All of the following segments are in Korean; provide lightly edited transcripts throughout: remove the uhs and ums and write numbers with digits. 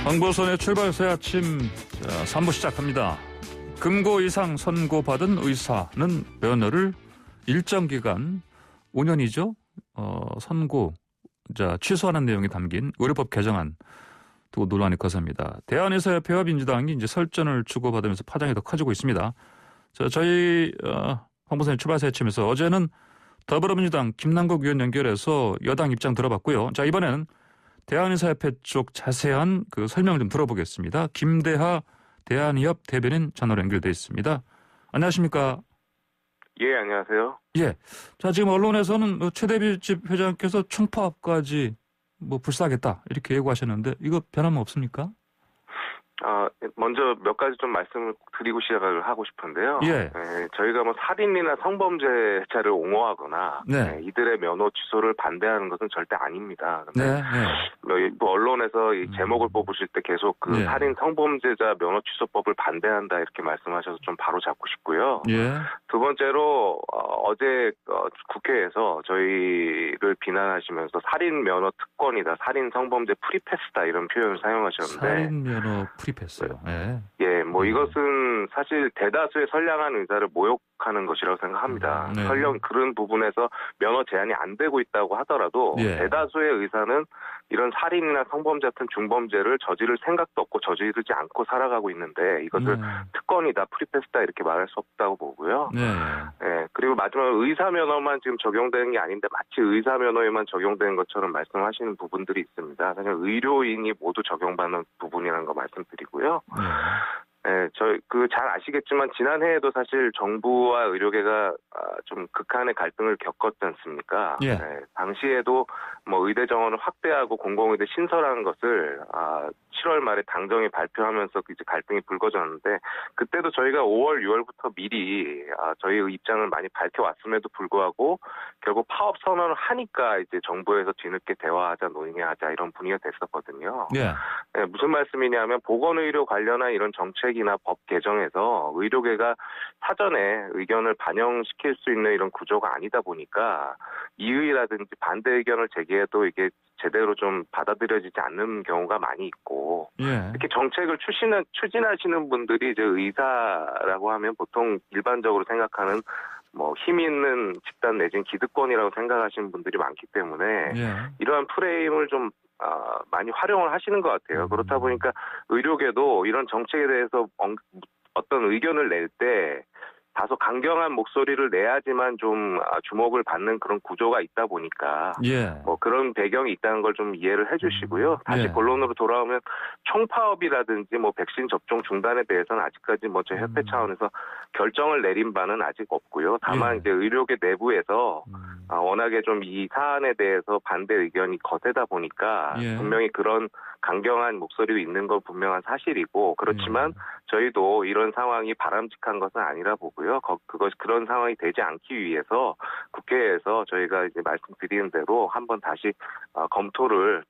황보선의 출발새 아침 3부 시작합니다. 금고 이상 선고받은 의사는 면허를 일정 기간 5년이죠. 취소하는 내용이 담긴 의료법 개정안 두고 논란이 거셉니다. 대한의사협회와 민주당이 이제 설전을 주고받으면서 파장이 더 커지고 있습니다. 저희 황보선의 출발새 아침에서 어제는 더불어민주당 김남국 의원 연결해서 여당 입장 들어봤고요. 자, 이번에는 대한의사협회 쪽 자세한 그 설명을 좀 들어보겠습니다. 김대하 대한의협 대변인 전화로 연결돼 있습니다. 안녕하십니까? 예, 안녕하세요. 예. 자, 지금 언론에서는 최대집 회장께서 총파업까지 불사하겠다 이렇게 예고하셨는데 이거 변함은 없습니까? 먼저 몇 가지 좀 말씀을 드리고 시작을 하고 싶은데요. 예. 저희가 살인이나 성범죄자를 옹호하거나 네. 이들의 면허 취소를 반대하는 것은 절대 아닙니다. 근데 네. 언론에서 이 제목을 뽑으실 때 계속 그 예. 살인 성범죄자 면허 취소법을 반대한다 이렇게 말씀하셔서 좀 바로 잡고 싶고요. 예. 두 번째로 어제 국회에서 저희를 비난하시면서 살인 면허 특권이다, 살인 성범죄 프리패스다 이런 표현을 사용하셨는데 살인 면허 프리패스요. 예. 예, 이것은 사실 대다수의 선량한 의사를 모욕하는 것이라고 생각합니다. 네. 설령 그런 부분에서 면허 제한이 안 되고 있다고 하더라도 예. 대다수의 의사는 이런 살인이나 성범죄 같은 중범죄를 저지를 생각도 없고 저지르지 않고 살아가고 있는데 이것을 특권이다, 프리패스다 이렇게 말할 수 없다고 보고요. 네. 예, 그리고 마지막으로 의사 면허만 지금 적용되는 게 아닌데 마치 의사 면허에만 적용되는 것처럼 말씀하시는 부분들이 있습니다. 사실 의료인이 모두 적용받는 부분이라는 거 말씀드리고요. 네, 잘 아시겠지만 지난해에도 사실 정부와 의료계가 좀 극한의 갈등을 겪었지 않습니까? 예. 네, 당시에도 의대 정원을 확대하고 공공의대 신설하는 것을 7월 말에 당정이 발표하면서 이제 갈등이 불거졌는데 그때도 저희가 5월, 6월부터 미리 저희의 입장을 많이 밝혀왔음에도 불구하고 결국 파업 선언을 하니까 이제 정부에서 뒤늦게 대화하자, 논의하자 이런 분위기가 됐었거든요. 예. 네, 무슨 말씀이냐면 보건의료 관련한 이런 정책이나 법 개정에서 의료계가 사전에 의견을 반영시킬 수 있는 이런 구조가 아니다 보니까 이의라든지 반대 의견을 제기해도 이게 제대로 좀 받아들여지지 않는 경우가 많이 있고 예. 특히 정책을 추진하시는 분들이 이제 의사라고 하면 보통 일반적으로 생각하는 힘 있는 집단 내지는 기득권이라고 생각하시는 분들이 많기 때문에 예. 이러한 프레임을 좀 많이 활용을 하시는 것 같아요. 그렇다 보니까 의료계도 이런 정책에 대해서 어떤 의견을 낼 때 다소 강경한 목소리를 내야지만 좀 주목을 받는 그런 구조가 있다 보니까 예. 그런 배경이 있다는 걸 좀 이해를 해주시고요. 다시 예. 본론으로 돌아오면 총파업이라든지 백신 접종 중단에 대해서는 아직까지 저희 협회 차원에서 결정을 내린 바는 아직 없고요. 다만 예. 이제 의료계 내부에서 워낙에 좀 이 사안에 대해서 반대 의견이 거세다 보니까 예. 분명히 그런 강경한 목소리도 있는 건 분명한 사실이고 그렇지만 저희도 이런 상황이 바람직한 것은 아니라 보고요. 그런 상황이 되지 않기 위해서 국회에서 저희가 이제 말씀드리는 대로 한번 다시 검토를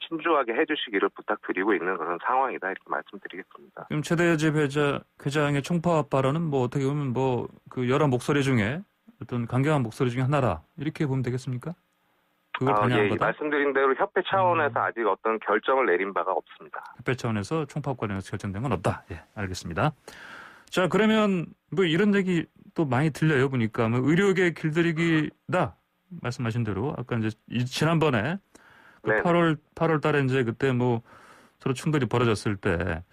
신중하게 해주시기를 부탁드리고 있는 그런 상황이다 이렇게 말씀드리겠습니다. 그럼 최대집 회장의 총파업 발언은 어떻게 보면 그 여러 목소리 중에 어떤 강경한 목소리 중에 하나다 이렇게 보면 되겠습니까? 그걸 반영한 거다? 말씀드린 대로 협회 차원에서 아직 어떤 결정을 내린 바가 없습니다. 협회 차원에서 총파업 관련해서 결정된 건 없다. 예, 알겠습니다. 자, 그러면 이런 얘기 또 많이 들려요. 보니까 의료계 길들이기다 말씀하신 대로 아까 이제 지난번에 8월 달에 이제 그때 서로 충돌이 벌어졌을 때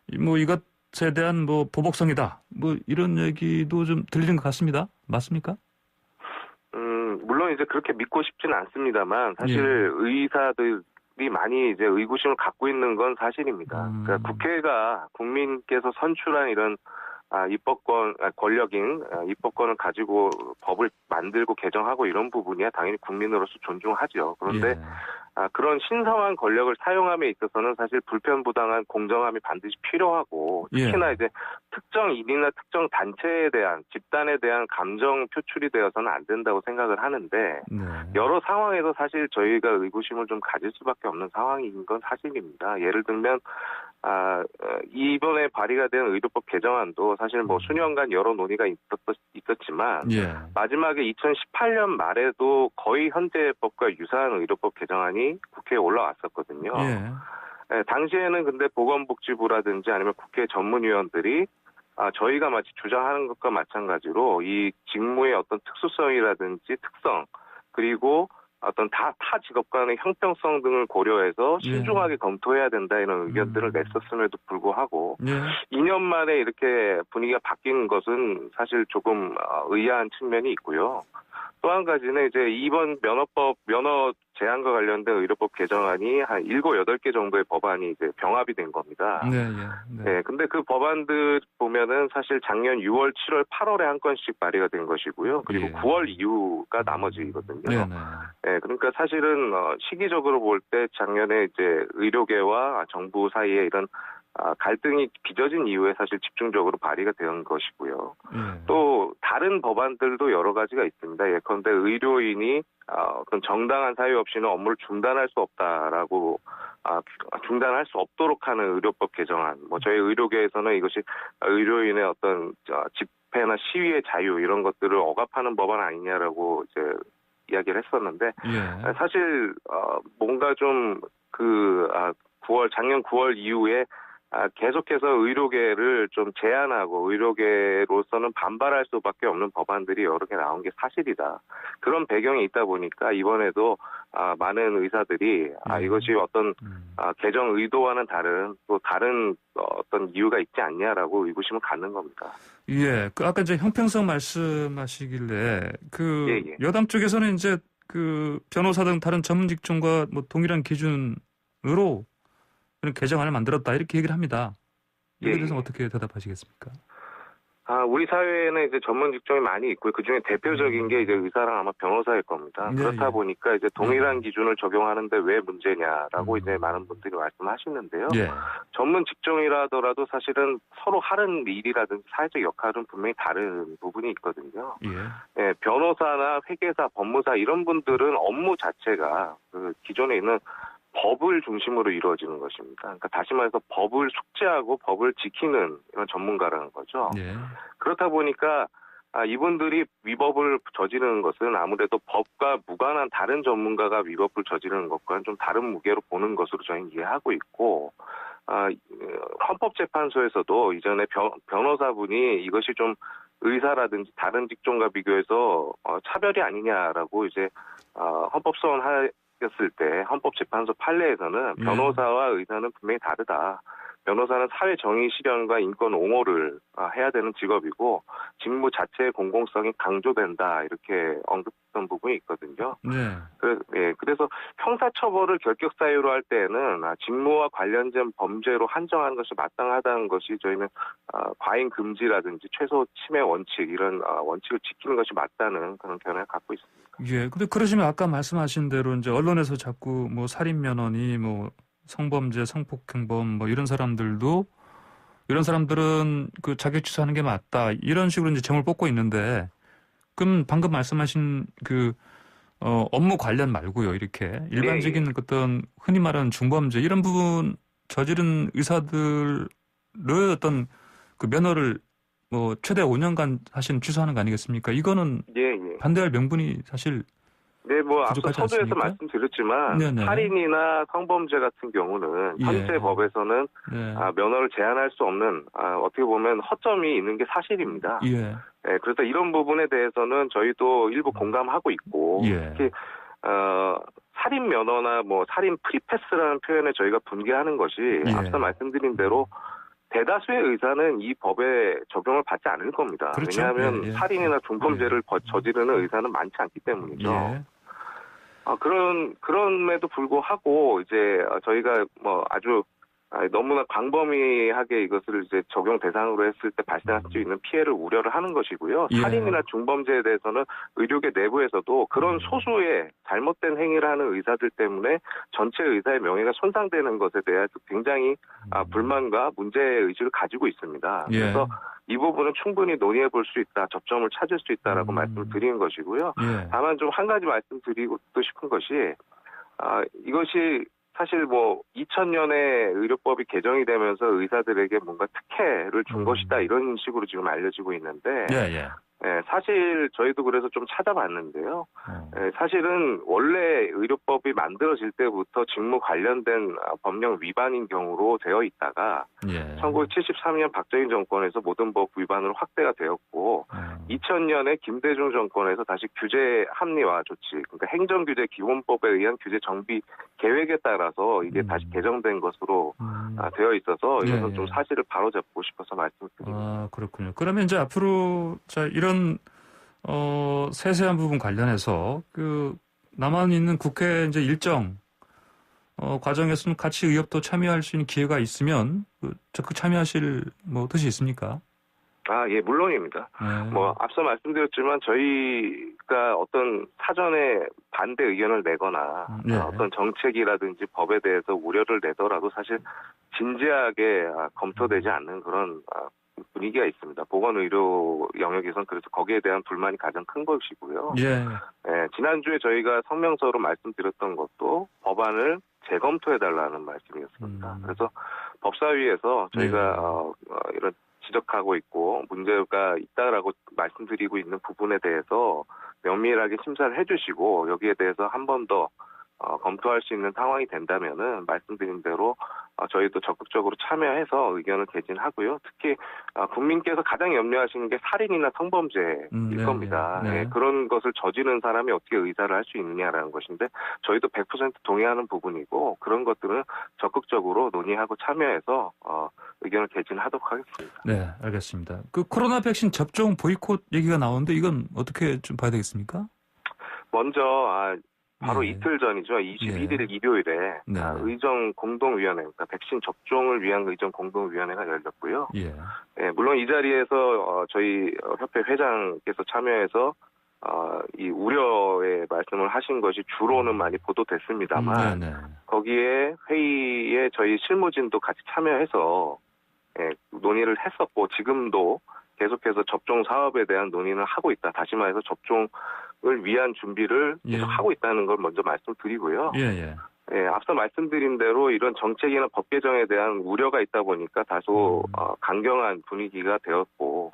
이것에 대한 보복성이다 이런 얘기도 좀 들리는 것 같습니다. 맞습니까? 물론 이제 그렇게 믿고 싶지는 않습니다만 사실 의사들이 많이 이제 의구심을 갖고 있는 건 사실입니다. 그러니까 국회가 국민께서 선출한 이런 권력인 입법권을 가지고 법을 만들고 개정하고 이런 부분이야 당연히 국민으로서 존중하죠. 그런데 그런 신성한 권력을 사용함에 있어서는 사실 불편부당한 공정함이 반드시 필요하고 특히나 이제 특정 인이나 특정 단체에 대한 집단에 대한 감정 표출이 되어서는 안 된다고 생각을 하는데 여러 상황에서 사실 저희가 의구심을 좀 가질 수밖에 없는 상황인 건 사실입니다. 예를 들면 이번에 발의가 된 의료법 개정안도 사실 수년간 여러 논의가 있었지만 마지막에 2018년 말에도 거의 현재 법과 유사한 의료법 개정안이 국회에 올라왔었거든요. 당시에는 근데 보건복지부라든지 아니면 국회 전문위원들이 저희가 마치 주장하는 것과 마찬가지로 이 직무의 어떤 특수성이라든지 특성 그리고 어떤 타 직업간의 형평성 등을 고려해서 신중하게 검토해야 된다 이런 의견들을 냈었음에도 불구하고 2년 만에 이렇게 분위기가 바뀐 것은 사실 조금 의아한 측면이 있고요. 또 한 가지는 이제 이번 면허 제한과 관련된 의료법 개정안이 한 7, 8개 정도의 법안이 이제 병합이 된 겁니다. 네, 근데 그 법안들 보면은 사실 작년 6월, 7월, 8월에 한 건씩 발의가 된 것이고요. 그리고 9월 이후가 나머지거든요. 네, 그러니까 사실은 시기적으로 볼 때 작년에 이제 의료계와 정부 사이에 이런 갈등이 빚어진 이후에 사실 집중적으로 발의가 된 것이고요. 또 다른 법안들도 여러 가지가 있습니다. 예컨대 의료인이 어떤 정당한 사유 없이는 업무를 중단할 수 없다라고 중단할 수 없도록 하는 의료법 개정안. 뭐 저희 의료계에서는 이것이 의료인의 어떤 집회나 시위의 자유 이런 것들을 억압하는 법안 아니냐라고 이제 이야기를 했었는데 사실 뭔가 좀 작년 9월 이후에 계속해서 의료계를 좀 제한하고 의료계로서는 반발할 수밖에 없는 법안들이 여러 개 나온 게 사실이다. 그런 배경이 있다 보니까 이번에도 많은 의사들이 이것이 어떤 개정 의도와는 다른 어떤 이유가 있지 않냐라고 의구심을 갖는 겁니다. 예, 아까 이제 형평성 말씀하시길래 여당 쪽에서는 이제 그 변호사 등 다른 전문 직종과 뭐 동일한 기준으로 그런 개정안을 만들었다 이렇게 얘기를 합니다. 이에 대해서 어떻게 대답하시겠습니까? 우리 사회에는 이제 전문 직종이 많이 있고요. 그 중에 대표적인 게 이제 의사랑 아마 변호사일 겁니다. 그렇다 보니까 이제 동일한 기준을 적용하는데 왜 문제냐라고 이제 많은 분들이 말씀하시는데요. 전문 직종이라 하더라도 사실은 서로 하는 일이라든지 사회적 역할은 분명히 다른 부분이 있거든요. 변호사나 회계사, 법무사 이런 분들은 업무 자체가 그 기존에 있는 법을 중심으로 이루어지는 것입니다. 그러니까 다시 말해서 법을 숙지하고 법을 지키는 이런 전문가라는 거죠. 그렇다 보니까 이분들이 위법을 저지르는 것은 아무래도 법과 무관한 다른 전문가가 위법을 저지르는 것과는 좀 다른 무게로 보는 것으로 저희는 이해하고 있고 헌법재판소에서도 이전에 변호사분이 이것이 좀 의사라든지 다른 직종과 비교해서 차별이 아니냐라고 이제 헌법소원했을 때 헌법재판소 판례에서는 변호사와 의사는 분명히 다르다. 변호사는 사회 정의 실현과 인권 옹호를 해야 되는 직업이고 직무 자체의 공공성이 강조된다 이렇게 언급했던 부분이 있거든요. 그래서 형사처벌을 결격 사유로 할 때에는 직무와 관련된 범죄로 한정하는 것이 마땅하다는 것이 저희는 과잉 금지라든지 최소 침해 원칙 이런 원칙을 지키는 것이 맞다는 그런 견해를 갖고 있습니다. 근데 그러시면 아까 말씀하신 대로 이제 언론에서 자꾸 뭐 살인 면허니 뭐 성범죄, 성폭행범 뭐 이런 사람들은 그 자격 취소하는 게 맞다 이런 식으로 이제 점을 뽑고 있는데 그럼 방금 말씀하신 그 업무 관련 말고요 이렇게 일반적인 어떤 흔히 말하는 중범죄 이런 부분 저지른 의사들의 어떤 그 면허를 뭐 최대 5년간 사실 취소하는 거 아니겠습니까? 이거는 반대할 명분이 사실 뭐 앞서 서두에서 말씀드렸지만 살인이나 성범죄 같은 경우는 현재 법에서는 면허를 제한할 수 없는 어떻게 보면 허점이 있는 게 사실입니다. 그래서 이런 부분에 대해서는 저희도 일부 공감하고 있고 특히 살인 면허나 뭐 살인 프리패스라는 표현에 저희가 분개하는 것이 앞서 말씀드린 대로 대다수의 의사는 이 법에 적용을 받지 않을 겁니다. 왜냐하면 살인이나 중범죄를 저지르는 의사는 많지 않기 때문이죠. 그럼에도 불구하고 이제 저희가 뭐 아주 너무나 광범위하게 이것을 이제 적용 대상으로 했을 때 발생할 수 있는 피해를 우려를 하는 것이고요. 살인이나 중범죄에 대해서는 의료계 내부에서도 그런 소수의 잘못된 행위를 하는 의사들 때문에 전체 의사의 명예가 손상되는 것에 대해서 굉장히 불만과 문제의식을 가지고 있습니다. 그래서 이 부분은 충분히 논의해 볼 수 있다, 접점을 찾을 수 있다라고 말씀을 드리는 것이고요. 다만 좀 한 가지 말씀드리고 싶은 것이 이것이 사실 뭐 2000년에 의료법이 개정이 되면서 의사들에게 뭔가 특혜를 준 것이다 이런 식으로 지금 알려지고 있는데 예, 사실 저희도 그래서 좀 찾아봤는데요. 예, 사실은 원래 의료법이 만들어질 때부터 직무 관련된 법령 위반인 경우로 되어 있다가 예. 1973년 박정희 정권에서 모든 법 위반으로 확대가 되었고 2000년에 김대중 정권에서 다시 규제 합리화 조치, 그러니까 행정규제 기본법에 의한 규제 정비 계획에 따라서 이게 다시 개정된 것으로 되어 있어서 이것은 예, 좀 예. 사실을 바로잡고 싶어서 말씀드립니다. 아, 그렇군요. 그러면 이제 앞으로 자 이런 세세한 부분 관련해서 그 남아 있는 국회 이제 일정 과정에서는 같이 의협도 참여할 수 있는 기회가 있으면 적극 참여하실 뭐 뜻이 있습니까? 아, 예, 물론입니다. 네. 뭐 앞서 말씀드렸지만 저희가 어떤 사전에 반대 의견을 내거나 네. 어떤 정책이라든지 법에 대해서 우려를 내더라도 사실 진지하게 검토되지 않는 그런 분위기가 있습니다. 보건의료 영역에선 그래서 거기에 대한 불만이 가장 큰 것이고요. 예. 예, 지난주에 저희가 성명서로 말씀드렸던 것도 법안을 재검토해달라는 말씀이었습니다. 그래서 법사위에서 저희가 이런 지적하고 있고 문제가 있다라고 말씀드리고 있는 부분에 대해서 면밀하게 심사를 해주시고 여기에 대해서 한 번 더 검토할 수 있는 상황이 된다면은 말씀드린 대로 저희도 적극적으로 참여해서 의견을 개진하고요. 특히 국민께서 가장 염려하시는 게 살인이나 성범죄일 겁니다. 네. 예, 그런 것을 저지른 사람이 어떻게 의사를 할 수 있느냐라는 것인데 저희도 100% 동의하는 부분이고 그런 것들은 적극적으로 논의하고 참여해서 의견을 개진하도록 하겠습니다. 네, 알겠습니다. 그 코로나 백신 접종 보이콧 얘기가 나오는데 이건 어떻게 좀 봐야 되겠습니까? 먼저 바로 예. 이틀 전이죠. 21일 일요일에 네. 의정 공동위원회, 그러니까 백신 접종을 위한 의정 공동위원회가 열렸고요. 예. 예, 물론 이 자리에서 저희 협회 회장께서 참여해서 이 우려의 말씀을 하신 것이 주로는 많이 보도됐습니다만 거기에 회의에 저희 실무진도 같이 참여해서 논의를 했었고 지금도 계속해서 접종 사업에 대한 논의를 하고 있다. 다시 말해서 접종을 위한 준비를 계속 하고 있다는 걸 먼저 말씀드리고요. 예, 앞서 말씀드린 대로 이런 정책이나 법 개정에 대한 우려가 있다 보니까 다소 강경한 분위기가 되었고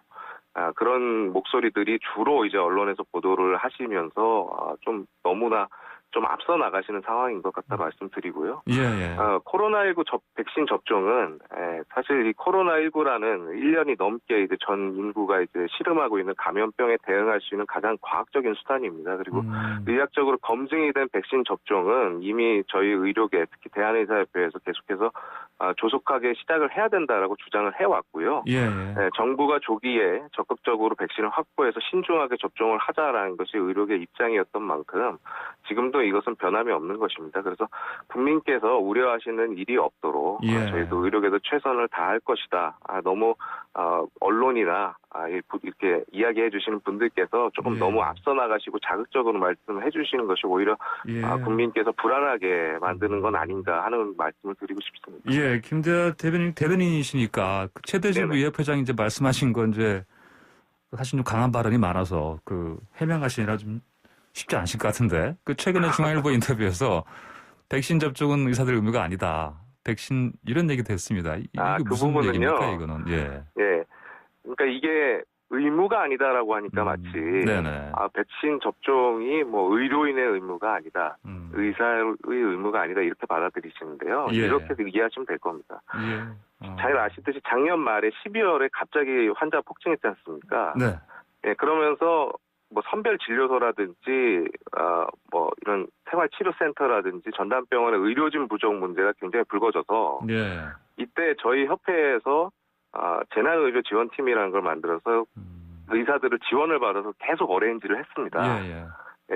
그런 목소리들이 주로 이제 언론에서 보도를 하시면서 좀 너무나 좀 앞서 나가시는 상황인 것 같다 말씀드리고요. 코로나19 백신 접종은 사실 이 코로나19라는 1년이 넘게 이제 전 인구가 이제 씨름하고 있는 감염병에 대응할 수 있는 가장 과학적인 수단입니다. 그리고 의학적으로 검증이 된 백신 접종은 이미 저희 의료계 특히 대한의사협회에서 계속해서 조속하게 시작을 해야 된다라고 주장을 해왔고요. 정부가 조기에 적극적으로 백신을 확보해서 신중하게 접종을 하자라는 것이 의료계 입장이었던 만큼 지금도 이것은 변함이 없는 것입니다. 그래서 국민께서 우려하시는 일이 없도록 저희도 의료계도 최선을 다할 것이다. 너무 언론이나 이렇게 이야기해 주시는 분들께서 조금 너무 앞서 나가시고 자극적으로 말씀해 주시는 것이 오히려 국민께서 불안하게 만드는 건 아닌가 하는 말씀을 드리고 싶습니다. 김대하 대변인이시니까 최대진부 의협회장이 이제 말씀하신 건 이제 사실 좀 강한 발언이 많아서 해명하시느라 좀 쉽지 않으실 것 같은데 최근에 중앙일보 인터뷰에서 백신 접종은 의사들 의무가 아니다. 백신 이런 얘기도 했습니다. 이게 무슨 부분은요, 얘기입니까 이거는? 그러니까 이게 의무가 아니다라고 하니까 마치 백신 접종이 뭐 의료인의 의무가 아니다, 의사의 의무가 아니다 이렇게 받아들이시는데요. 이렇게 이해하시면 될 겁니다. 잘 아시듯이 작년 말에 12월에 갑자기 환자 폭증했지 않습니까? 그러면서 뭐 선별 진료소라든지 뭐 이런 생활치료센터라든지 전담병원의 의료진 부족 문제가 굉장히 불거져서 이때 저희 협회에서 재난의료지원팀이라는 걸 만들어서 의사들을 지원을 받아서 계속 어레인지를 했습니다.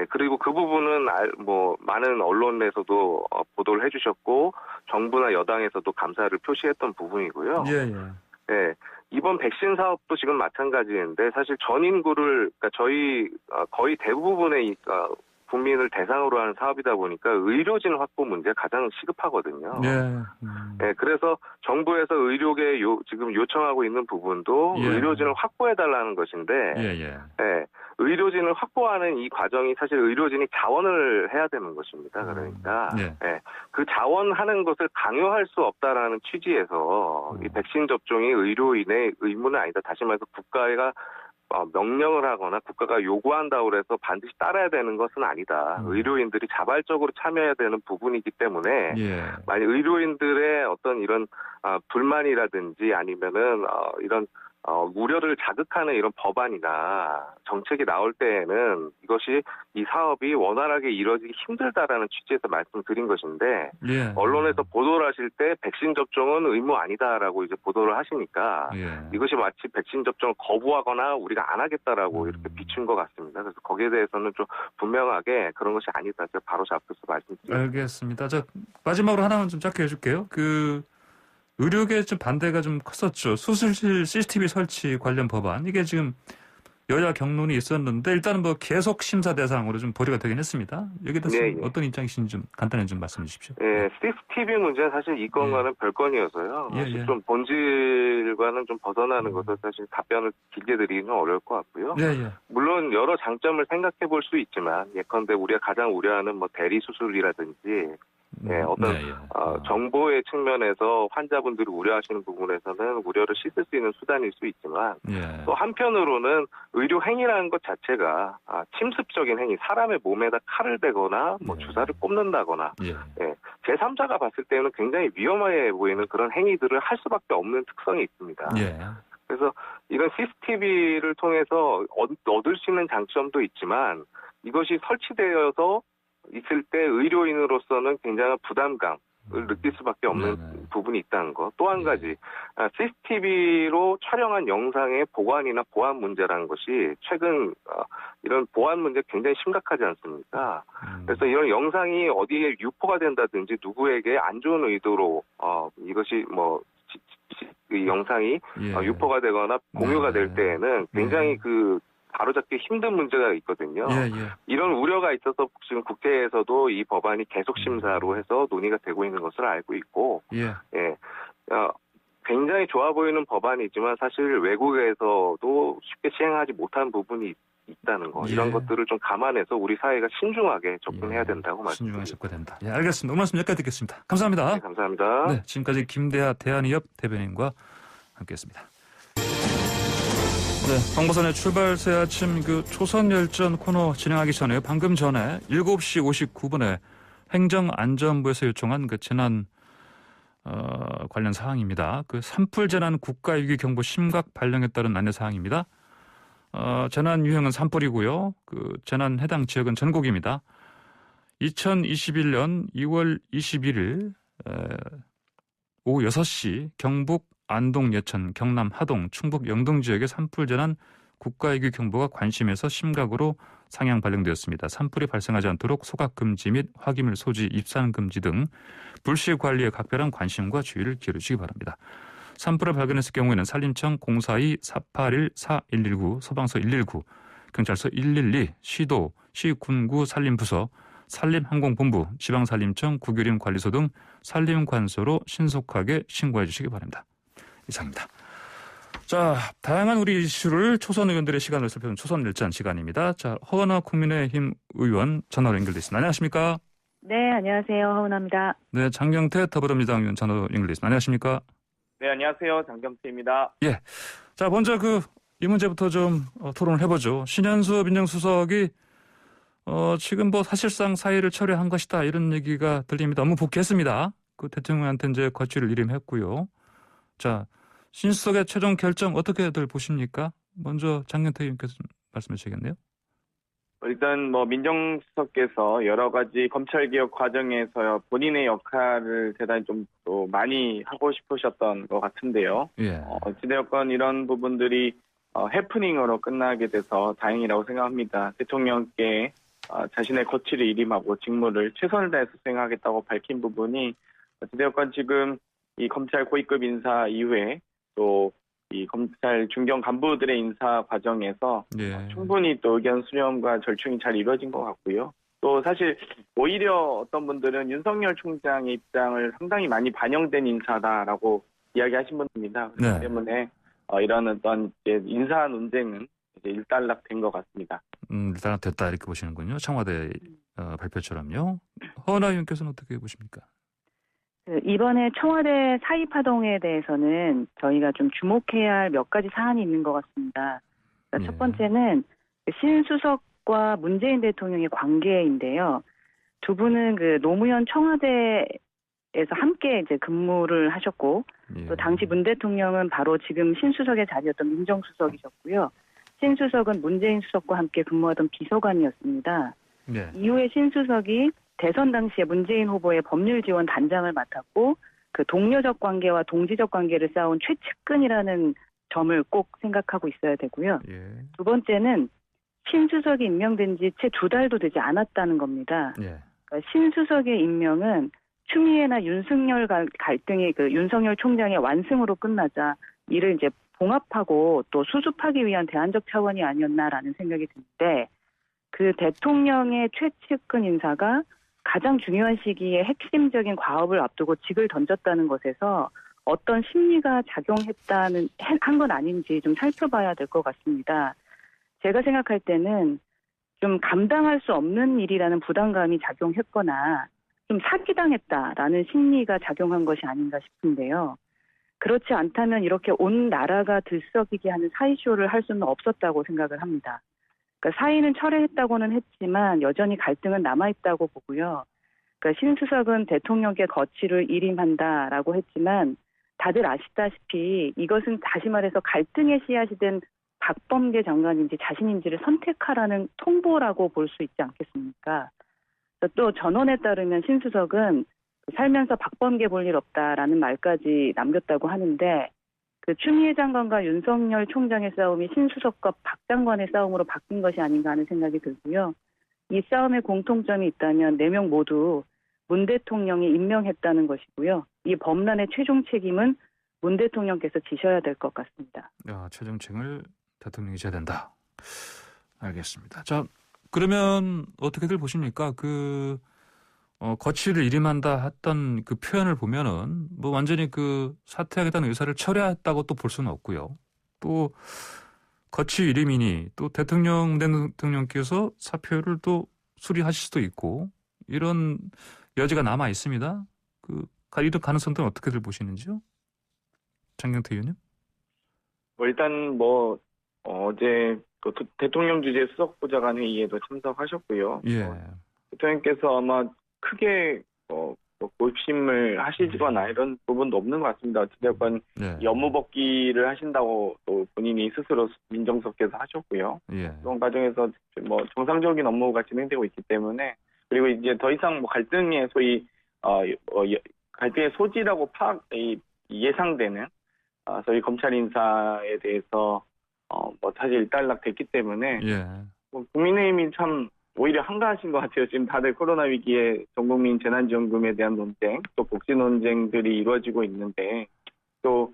그리고 그 부분은 뭐 많은 언론에서도 보도를 해주셨고 정부나 여당에서도 감사를 표시했던 부분이고요. 이번 백신 사업도 지금 마찬가지인데 사실 전 인구를 그러니까 저희 거의 대부분의 국민을 대상으로 하는 사업이다 보니까 의료진 확보 문제가 가장 시급하거든요. 그래서 정부에서 의료계 지금 요청하고 있는 부분도 의료진을 확보해달라는 것인데 의료진을 확보하는 이 과정이 사실 의료진이 자원을 해야 되는 것입니다. 그러니까 그 자원하는 것을 강요할 수 없다라는 취지에서 이 백신 접종이 의료인의 의무는 아니다. 다시 말해서 국가가 명령을 하거나 국가가 요구한다고 해서 반드시 따라야 되는 것은 아니다. 의료인들이 자발적으로 참여해야 되는 부분이기 때문에 만약 의료인들의 어떤 이런 불만이라든지 아니면은 이런 우려를 자극하는 이런 법안이나 정책이 나올 때에는 이것이 이 사업이 원활하게 이루어지기 힘들다라는 취지에서 말씀드린 것인데 언론에서 보도를 하실 때 백신 접종은 의무 아니다라고 이제 보도를 하시니까 이것이 마치 백신 접종을 거부하거나 우리가 안 하겠다라고 이렇게 비춘 것 같습니다. 그래서 거기에 대해서는 좀 분명하게 그런 것이 아니다. 제가 바로 잡혀서 말씀드립니다. 알겠습니다. 자, 마지막으로 하나만 좀 짧게 해줄게요. 의료계 좀 반대가 좀 컸었죠. 수술실 CCTV 설치 관련 법안. 이게 지금 여야 경론이 있었는데 일단은 뭐 계속 심사 대상으로 좀 보류가 되긴 했습니다. 여기에 대해서 어떤 입장이신지 좀 간단히 좀 말씀해 주십시오. CCTV 문제는 사실 이 건과는 별건이어서요. 사실 좀 본질과는 좀 벗어나는 것을 사실 답변을 길게 드리기는 어려울 것 같고요. 물론 여러 장점을 생각해 볼 수 있지만 예컨대 우리가 가장 우려하는 뭐 대리 수술이라든지 정보의 측면에서 환자분들이 우려하시는 부분에서는 우려를 씻을 수 있는 수단일 수 있지만 또 한편으로는 의료 행위라는 것 자체가 침습적인 행위, 사람의 몸에다 칼을 대거나 뭐 주사를 꼽는다거나 제3자가 봤을 때는 굉장히 위험해 보이는 그런 행위들을 할 수밖에 없는 특성이 있습니다. 그래서 이런 CCTV를 통해서 얻을 수 있는 장점도 있지만 이것이 설치되어서 있을 때 의료인으로서는 굉장한 부담감을 느낄 수밖에 없는 부분이 있다는 것. 또 한 가지, CCTV로 촬영한 영상의 보관이나 보안 문제라는 것이 최근 이런 보안 문제 굉장히 심각하지 않습니까? 그래서 이런 영상이 어디에 유포가 된다든지 누구에게 안 좋은 의도로 이것이 뭐 이 영상이 유포가 되거나 공유가 될 때에는 굉장히 바로잡기 힘든 문제가 있거든요. 이런 우려가 있어서 지금 국회에서도 이 법안이 계속 심사로 해서 논의가 되고 있는 것을 알고 있고, 굉장히 좋아 보이는 법안이지만 사실 외국에서도 쉽게 시행하지 못한 부분이 있다는 거. 이런 것들을 좀 감안해서 우리 사회가 신중하게 접근해야 된다고 말씀드립니다. 신중하게 접근된다. 알겠습니다. 오늘 말씀 여기까지 듣겠습니다. 감사합니다. 네, 감사합니다. 지금까지 김대하 대한의협 대변인과 함께했습니다. 황보선의 출발새 아침 초선열전 코너 진행하기 전에 방금 전에 7시 59분에 행정안전부에서 요청한 재난 관련 사항입니다. 산불 재난 국가위기 경보 심각 발령에 따른 안내 사항입니다. 재난 유형은 산불이고요. 재난 해당 지역은 전국입니다. 2021년 2월 21일 오후 6시 경북 안동, 예천, 경남, 하동, 충북, 영동 지역의 산불 재난 국가위기 경보가 관심에서 심각으로 상향 발령되었습니다. 산불이 발생하지 않도록 소각 금지 및 화기물 소지, 입산 금지 등 불씨 관리에 각별한 관심과 주의를 기울여 주시기 바랍니다. 산불을 발견했을 경우에는 산림청 042-481-4119, 소방서 119, 경찰서 112, 시도, 시군구 산림부서, 산림항공본부, 지방산림청, 국유림관리소 등 산림관서로 신속하게 신고해 주시기 바랍니다. 이상입니다. 자, 다양한 우리 이슈를 초선 의원들의 시간을 살펴보는 초선일전 시간입니다. 자, 허은하 국민의힘 의원 전화로 연결돼 있습니다. 안녕하십니까? 네, 안녕하세요. 허은하입니다. 네, 장경태 더불어민주당 의원 전화로 연결돼 있습니다. 안녕하십니까? 네, 안녕하세요. 장경태입니다. 자, 먼저 이 문제부터 좀 토론을 해보죠. 신현수 민정수석이 지금 사실상 사의를 철회한 것이다 이런 얘기가 들립니다. 너무 복귀했습니다. 대통령한테 이제 거취를 일임했고요. 자, 신 수석의 최종 결정 어떻게들 보십니까? 먼저 장경태 의원께서 말씀해 주시겠네요. 일단 민정수석께서 여러 가지 검찰개혁 과정에서 본인의 역할을 대단히 좀 또 많이 하고 싶으셨던 것 같은데요. 어찌되었건 이런 부분들이 해프닝으로 끝나게 돼서 다행이라고 생각합니다. 대통령께 자신의 거취를 일임하고 직무를 최선을 다해서 수행하겠다고 밝힌 부분이 어찌되었건 지금 이 검찰 고위급 인사 이후에 또 이 검찰 중견 간부들의 인사 과정에서 충분히 또 의견 수렴과 절충이 잘 이루어진 것 같고요. 또 사실 오히려 어떤 분들은 윤석열 총장의 입장을 상당히 많이 반영된 인사다라고 이야기하신 분입니다. 그렇기 때문에 이런 어떤 인사 논쟁은 이제 일단락된 것 같습니다. 일단락됐다 이렇게 보시는군요. 청와대 발표처럼요. 허은하 의원께서는 어떻게 보십니까? 이번에 청와대 사의 파동에 대해서는 저희가 좀 주목해야 할 몇 가지 사안이 있는 것 같습니다. 그러니까 첫 번째는 신수석과 문재인 대통령의 관계인데요. 두 분은 그 노무현 청와대에서 함께 이제 근무를 하셨고 또 당시 문 대통령은 바로 지금 신수석의 자리였던 민정수석이셨고요. 신수석은 문재인 수석과 함께 근무하던 비서관이었습니다. 이후에 신수석이 대선 당시에 문재인 후보의 법률 지원 단장을 맡았고 그 동료적 관계와 동지적 관계를 쌓은 최측근이라는 점을 꼭 생각하고 있어야 되고요. 두 번째는 신수석이 임명된 지 채 2달도 되지 않았다는 겁니다. 그러니까 신수석의 임명은 추미애나 윤석열 갈등이 그 윤석열 총장의 완승으로 끝나자 이를 이제 봉합하고 또 수습하기 위한 대안적 차원이 아니었나라는 생각이 드는데 그 대통령의 최측근 인사가 가장 중요한 시기에 핵심적인 과업을 앞두고 직을 던졌다는 것에서 어떤 심리가 작용했다는 한 건 아닌지 좀 살펴봐야 될 것 같습니다. 제가 생각할 때는 좀 감당할 수 없는 일이라는 부담감이 작용했거나 좀 사기당했다라는 심리가 작용한 것이 아닌가 싶은데요. 그렇지 않다면 이렇게 온 나라가 들썩이게 하는 사이쇼를 할 수는 없었다고 생각을 합니다. 그러니까 사의는 철회했다고는 했지만 여전히 갈등은 남아있다고 보고요. 그러니까 신수석은 대통령께 거취를 일임한다라고 했지만 다들 아시다시피 이것은 다시 말해서 갈등의 씨앗이 된 박범계 장관인지 자신인지를 선택하라는 통보라고 볼 수 있지 않겠습니까? 또 전원에 따르면 신수석은 살면서 박범계 볼 일 없다라는 말까지 남겼다고 하는데 그 추미애 장관과 윤석열 총장의 싸움이 신수석과 박 장관의 싸움으로 바뀐 것이 아닌가 하는 생각이 들고요. 이 싸움에 공통점이 있다면 4명 모두 문 대통령이 임명했다는 것이고요. 이 범란의 최종 책임은 문 대통령께서 지셔야 될 것 같습니다. 최종 책임을 대통령이 져야 된다. 알겠습니다. 자, 그러면 어떻게들 보십니까? 거취를 일임한다 했던 그 표현을 보면은 뭐 완전히 그 사퇴하겠다는 의사를 철회했다고 또 볼 수는 없고요. 또 거취 일임이니 또 대통령께서 사표를 또 수리하실 수도 있고 이런 여지가 남아 있습니다. 이런 가능성들은 어떻게들 보시는지요? 장경태 의원님? 일단 어제 또 대통령 주재 수석보좌관 회의에도 참석하셨고요. 대통령께서 아마 크게 고심을 하시거나 이런 부분도 없는 것 같습니다. 어찌됐건 업무 복귀를 하신다고 또 본인이 스스로 민정수석께서 하셨고요. 그런 과정에서 정상적인 업무가 진행되고 있기 때문에 그리고 이제 더 이상 갈등의 소위 갈등의 소지라고 예상되는 저희 검찰 인사에 대해서 사실 일단락됐기 때문에 국민의힘이 참 오히려 한가하신 것 같아요. 지금 다들 코로나 위기에 전국민 재난지원금에 대한 논쟁, 또 복지 논쟁들이 이루어지고 있는데 또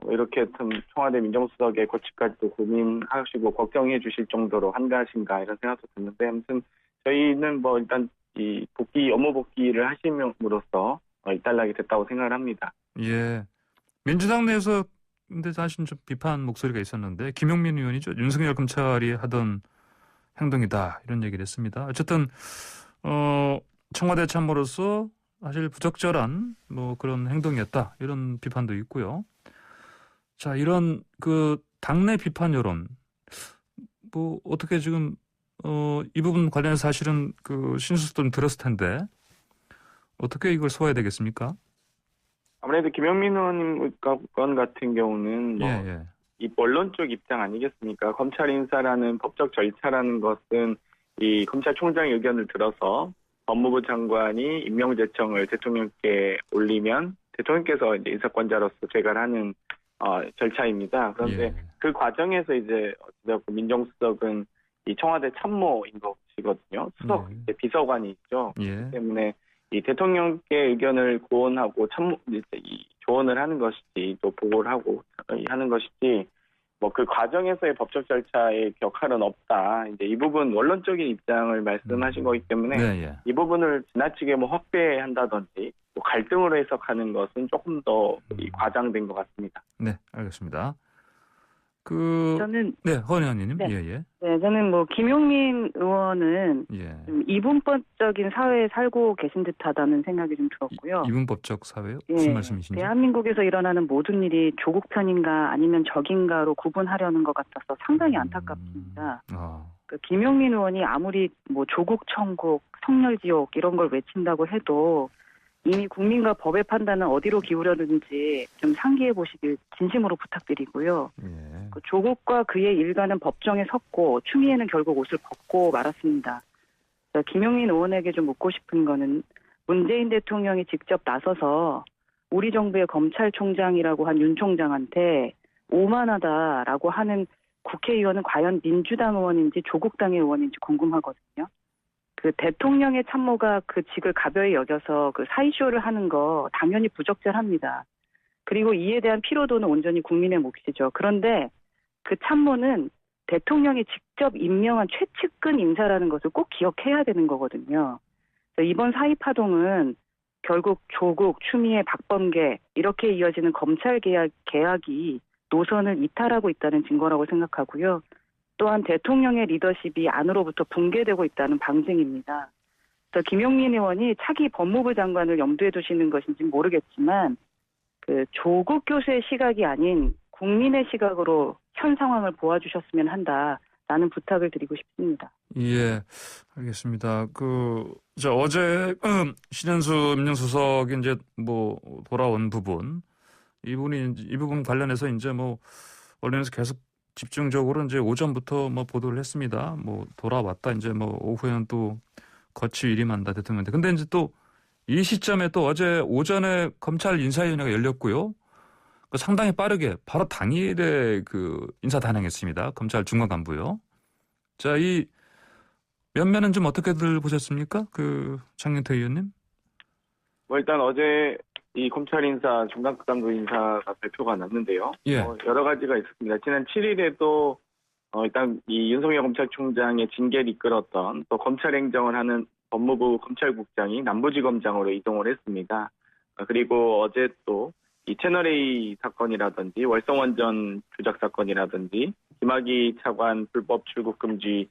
이렇게 참 청와대 민정수석의 거취까지도 고민하시고 걱정해 주실 정도로 한가하신가 이런 생각도 드는데 아무튼 저희는 일단 이 업무 복귀를 하심으로써 일단락이 됐다고 생각을 합니다. 민주당 내에서 근데 사실 좀 비판 목소리가 있었는데 김용민 의원이죠. 윤석열 검찰이 하던 행동이다 이런 얘기를 했습니다. 어쨌든 청와대 참모로서 사실 부적절한 그런 행동이었다 이런 비판도 있고요. 자, 이런 당내 비판 여론 어떻게 지금 이 부분 관련해서 사실은 신수도 들었을 텐데 어떻게 이걸 소화해야 되겠습니까? 아무래도 김용민 의원님 건 같은 경우는 이 언론 쪽 입장 아니겠습니까? 검찰 인사라는 법적 절차라는 것은 이 검찰총장의 의견을 들어서 법무부 장관이 임명제청을 대통령께 올리면 대통령께서 이제 인사권자로서 재가하는 절차입니다. 그런데 그 과정에서 이제 민정수석은 이 청와대 참모인 것이거든요. 수석 비서관이 있죠. 그렇기 때문에 이 대통령께 의견을 고언하고 조언을 하는 것이지 또 보고를 하고 하는 것이지 그 과정에서의 법적 절차의 역할은 없다. 이제 이 부분 원론적인 입장을 말씀하신 거기 때문에 이 부분을 지나치게 확대한다든지 갈등으로 해석하는 것은 조금 더 과장된 것 같습니다. 네, 알겠습니다. 저는 네, 허은희 의원님. 네. 예. 네, 저는 뭐 김용민 의원은 좀 이분법적인 사회에 살고 계신 듯하다는 생각이 좀 들었고요. 이분법적 사회요? 무슨 말씀이신지? 대한민국에서 일어나는 모든 일이 조국 편인가 아니면 적인가로 구분하려는 것 같아서 상당히 안타깝습니다. 김용민 의원이 아무리 뭐 조국 천국, 성렬지옥 이런 걸 외친다고 해도 이미 국민과 법의 판단은 어디로 기울였는지 좀 상기해 보시길 진심으로 부탁드리고요. 조국과 그의 일가는 법정에 섰고 추미애는 결국 옷을 벗고 말았습니다. 김용민 의원에게 좀 묻고 싶은 거는 문재인 대통령이 직접 나서서 우리 정부의 검찰총장이라고 한 윤 총장한테 오만하다라고 하는 국회의원은 과연 민주당 의원인지 조국당의 의원인지 궁금하거든요. 그 대통령의 참모가 그 직을 가벼이 여겨서 그 사이쇼를 하는 거 당연히 부적절합니다. 그리고 이에 대한 피로도는 온전히 국민의 몫이죠. 그런데 그 참모는 대통령이 직접 임명한 최측근 인사라는 것을 꼭 기억해야 되는 거거든요. 이번 사의 파동은 결국 조국, 추미애, 박범계 이렇게 이어지는 검찰 개혁이 노선을 이탈하고 있다는 증거라고 생각하고요. 또한 대통령의 리더십이 안으로부터 붕괴되고 있다는 방증입니다. 김용민 의원이 차기 법무부 장관을 염두에 두시는 것인지 모르겠지만 그 조국 교수의 시각이 아닌 국민의 시각으로 현 상황을 보아주셨으면 한다라는 부탁을 드리고 싶습니다. 예, 알겠습니다. 어제 신현수 민정수석이 이제 뭐 돌아온 부분 이 부분 관련해서 이제 뭐 언론에서 계속 집중적으로 이제 오전부터 뭐 보도를 했습니다. 뭐 돌아왔다 이제 뭐 오후에는 또 거치 위림한다 대통령한테. 근데 이제 또 이 시점에 또 어제 오전에 검찰 인사위원회가 열렸고요. 상당히 빠르게 바로 당일에 그 인사 단행했습니다. 검찰 중간 간부요. 자, 이 면면은 좀 어떻게들 보셨습니까? 장윤태 의원님? 뭐 일단 어제 이 검찰 인사 중간급단부 인사가 발표가 났는데요. 여러 가지가 있었습니다. 지난 7일에도 일단 이 윤석열 검찰총장의 징계를 이끌었던 또 검찰 행정을 하는 법무부 검찰국장이 남부지검장으로 이동을 했습니다. 그리고 어제 또 이 채널A 사건이라든지 월성원전 조작 사건이라든지 김학의 차관 불법 출국 금지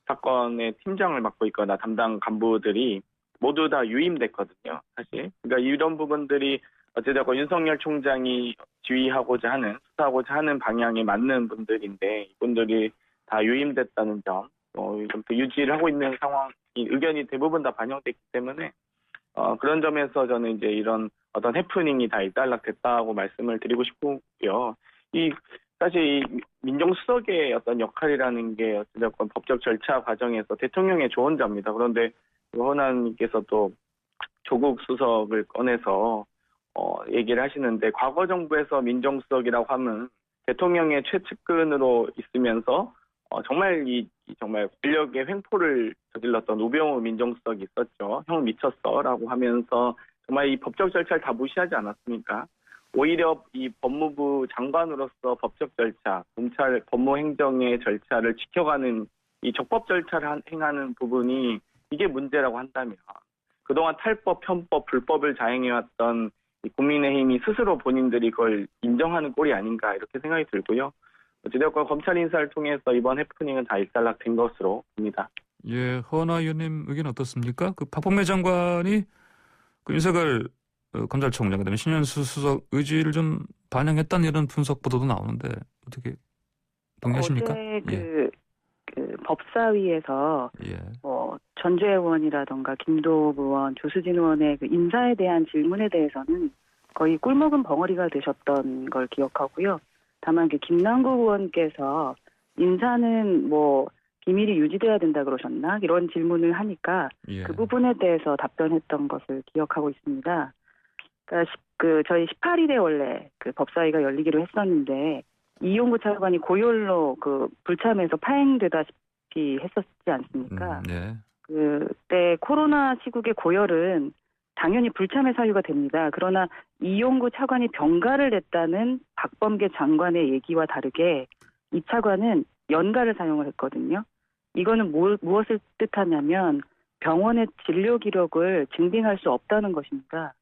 사건의 팀장을 맡고 있거나 담당 간부들이 모두 다 유임됐거든요, 사실. 그러니까 이런 부분들이 어찌됐건 윤석열 총장이 지휘하고자 하는, 수사하고자 하는 방향에 맞는 분들인데, 이분들이 다 유임됐다는 점, 유지를 하고 있는 상황, 의견이 대부분 다 반영됐기 때문에, 그런 점에서 저는 이제 이런 어떤 해프닝이 다 일단락됐다고 말씀을 드리고 싶고요. 사실 이 민정수석의 어떤 역할이라는 게 어찌됐건 법적 절차 과정에서 대통령의 조언자입니다. 그런데 허은하님께서 또 조국 수석을 꺼내서 얘기를 하시는데 과거 정부에서 민정수석이라고 하면 대통령의 최측근으로 있으면서 정말 정말 권력의 횡포를 저질렀던 우병우 민정수석이 있었죠. 형 미쳤어라고 하면서 정말 이 법적 절차를 다 무시하지 않았습니까? 오히려 이 법무부 장관으로서 법적 절차, 검찰 법무행정의 절차를 지켜가는 이 적법 절차를 행하는 부분이 이게 문제라고 한다면 그동안 탈법, 편법, 불법을 자행해왔던 이 국민의힘이 스스로 본인들이 그걸 인정하는 꼴이 아닌가 이렇게 생각이 들고요. 어찌됐건 검찰 인사를 통해서 이번 해프닝은 다 일단락된 것으로 봅니다. 예, 허은하 의원님 의견 어떻습니까? 박범계 장관이 윤석열 검찰총장 그다음에 신현수 수석 의지를 좀 반영했다는 이런 분석 보도도 나오는데 어떻게 동의하십니까? 어제 법사위에서 전주혜 의원이라던가 김도읍 의원, 조수진 의원의 인사에 대한 질문에 대해서는 거의 꿀먹은 벙어리가 되셨던 걸 기억하고요. 다만 김남국 의원께서 인사는 비밀이 유지돼야 된다 그러셨나? 이런 질문을 하니까 그 부분에 대해서 답변했던 것을 기억하고 있습니다. 그러니까 저희 18일에 원래 법사위가 열리기로 했었는데 이용구 차관이 고열로 불참해서 파행되다시피 했었지 않습니까? 그때 코로나 시국의 고열은 당연히 불참의 사유가 됩니다. 그러나 이용구 차관이 병가를 냈다는 박범계 장관의 얘기와 다르게 이 차관은 연가를 사용을 했거든요. 이거는 무엇을 뜻하냐면 병원의 진료 기록을 증빙할 수 없다는 것입니다.